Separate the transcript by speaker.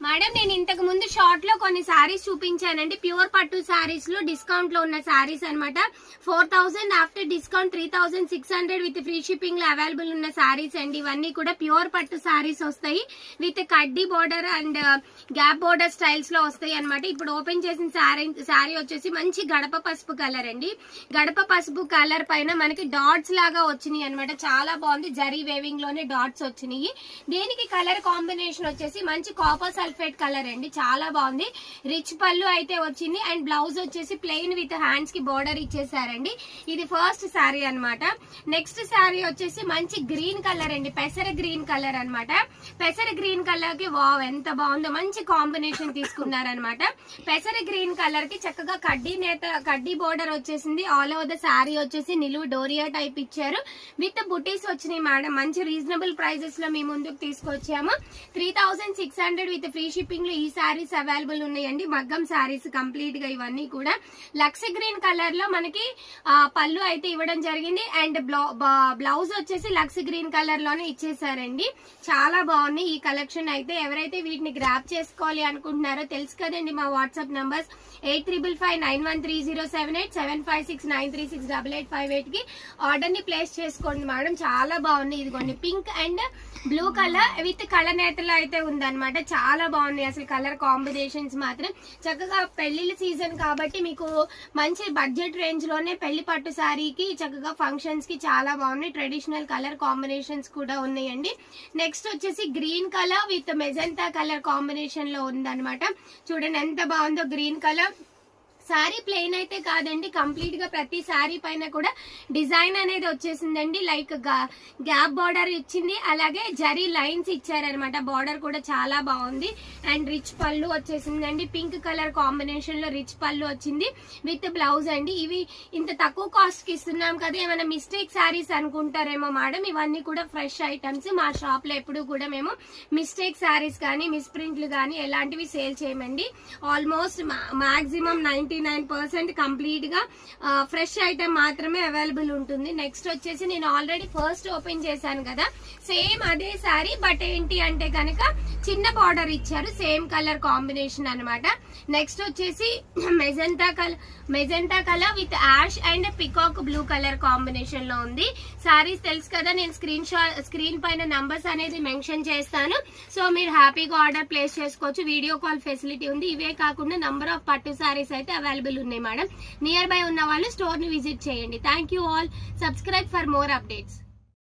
Speaker 1: Madam నేను ఇంతకు ముందు షార్ట్ లో కొన్ని సారీస్ చూపించానండి. ప్యూర్ పట్టు సారీస్ లో డిస్కౌంట్ లో ఉన్న సారీస్ అనమాట. 4000 after discount 3600 with free shipping లో అవైలబుల్ ఉన్న సారీస్ అండి. ఇవన్నీ కూడా ప్యూర్ పట్టు సారీస్ వస్తాయి. విత్ కడ్డీ border and gap border styles లో వస్తాయి అనమాట. ఇప్పుడు ఓపెన్ చేసిన సారీ వచ్చేసి మంచి గడప పసుపు కలర్ అండి. గడప పసుపు కలర్ పైన మనకి డాట్స్ లాగా వచ్చినాయి అనమాట. చాలా బాగుంది. జరీ వేవింగ్ లోనే డాట్స్ వచ్చినాయి. దీనికి కలర్ కాంబినేషన్ వచ్చేసి మంచి కాపర్ సల్ఫేట్ కలర్ అండి. చాలా బాగుంది. రిచ్ పళ్ళు అయితే వచ్చింది అండ్ బ్లౌజ్ వచ్చేసి ప్లెయిన్ విత్ హ్యాండ్స్ కి బోర్డర్ ఇచ్చేసారండి. ఇది ఫస్ట్ శారీ అన్నమాట. నెక్స్ట్ శారీ వచ్చేసి మంచి గ్రీన్ కలర్ అండి. పెసర గ్రీన్ కలర్ అన్నమాట. పెసర గ్రీన్ కలర్ కి వావ్ ఎంత బాగుందో, మంచి కాంబినేషన్ తీసుకున్నారనమాట. పెసర గ్రీన్ కలర్ కి చక్కగా కడ్డీ బోర్డర్ వచ్చేసింది. ఆల్ ఓవర్ ద శారీ వచ్చేసి నిలువు డోరియా టైప్ ఇచ్చారు. విత్ బుటీస్ వచ్చినాయి మేడం. మంచి రీజనబుల్ ప్రైజెస్ లో మీ ముందుకు తీసుకొచ్చాము. 3600 విత్ ఫ్రీ షిప్పింగ్ లో ఈ సారీస్ అవైలబుల్ ఉన్నాయండి. మగ్గం సారీస్ కంప్లీట్ గా ఇవన్నీ కూడా. లక్స్ గ్రీన్ కలర్ లో మనకి పళ్ళు అయితే ఇవ్వడం జరిగింది అండ్ బ్లౌజ్ వచ్చేసి లక్స్ గ్రీన్ కలర్ లోనే ఇచ్చేసారండి. చాలా బాగుంది ఈ కలెక్షన్ అయితే. ఎవరైతే వీటిని గ్రాప్ చేసుకోవాలి అనుకుంటున్నారో తెలుసు కదండి మా వాట్సాప్ నంబర్స్ 8555913078 7569368858 కి ఆర్డర్ ని ప్లేస్ చేసుకోండి మేడం. చాలా బాగుంది. ఇదిగోండి pink and blue colour with colour నేతలో అయితే ఉందన్నమాట. చాలా బాగుంది అసలు కలర్ కాంబినేషన్స్ మాత్రం. చక్కగా పెళ్లిళ్ళ సీజన్ కాబట్టి మీకు మంచి బడ్జెట్ రేంజ్ లోనే పెళ్లి పట్టు శారీకి చక్కగా ఫంక్షన్స్ కి చాలా బాగున్నాయి. ట్రెడిషనల్ కలర్ కాంబినేషన్స్ కూడా ఉన్నాయండి. నెక్స్ట్ వచ్చేసి green colour with magenta colour combination లో ఉందన్నమాట. చూడండి ఎంత బాగుందో గ్రీన్ కలర్. శారీ ప్లెయిన్ అయితే కాదండి, కంప్లీట్ గా ప్రతి శారీ పైన కూడా డిజైన్ అనేది వచ్చేసిందండి. లైక్ గ్యాప్ బార్డర్ ఇచ్చింది, అలాగే జరీ లైన్స్ ఇచ్చారనమాట. బార్డర్ కూడా చాలా బాగుంది అండ్ రిచ్ పళ్ళు వచ్చేసిందండి. పింక్ కలర్ కాంబినేషన్ లో రిచ్ పళ్ళు వచ్చింది విత్ బ్లౌజ్ అండి. ఇవి ఇంత తక్కువ కాస్ట్ కి ఇస్తున్నాం కదా, ఏమైనా మిస్టేక్ శారీస్ అనుకుంటారేమో మేడం. ఇవన్నీ కూడా ఫ్రెష్ ఐటమ్స్. మా షాప్ లో ఎప్పుడు కూడా మేము మిస్టేక్ శారీస్ కానీ మిస్ప్రింట్లు కానీ ఎలాంటివి సేల్ చేయమండి. ఆల్మోస్ట్ మాక్సిమం 99% కంప్లీట్ గా ఫ్రెష్ ఐటమ్ మాత్రమే అవైలబుల్ ఉంటుంది. నెక్స్ట్ వచ్చేసి నేను ఆల్రెడీ ఫస్ట్ ఓపెన్ చేశాను కదా, సేమ్ అదే శారీ. బట్ ఏంటి అంటే కనుక చిన్న బార్డర్ ఇచ్చారు, సేమ్ కలర్ కాంబినేషన్ అనమాట. నెక్స్ట్ వచ్చేసి magenta colour with ash and peacock blue colour combination లో ఉంది. శారీస్ తెలుసు కదా, నేను స్క్రీన్ పైన నంబర్స్ అనేది మెన్షన్ చేస్తాను. సో మీరు హ్యాపీగా ఆర్డర్ ప్లేస్ చేసుకోవచ్చు. వీడియో కాల్ ఫెసిలిటీ ఉంది. ఇవే కాకుండా నంబర్ ఆఫ్ పట్టు శారీస్ అయితే అవైలబుల్ ఉన్నాయి మేడం. నియర్ బై ఉన్న వాళ్ళు స్టోర్ ని విజిట్ చేయండి. Thank you all. Subscribe for more updates.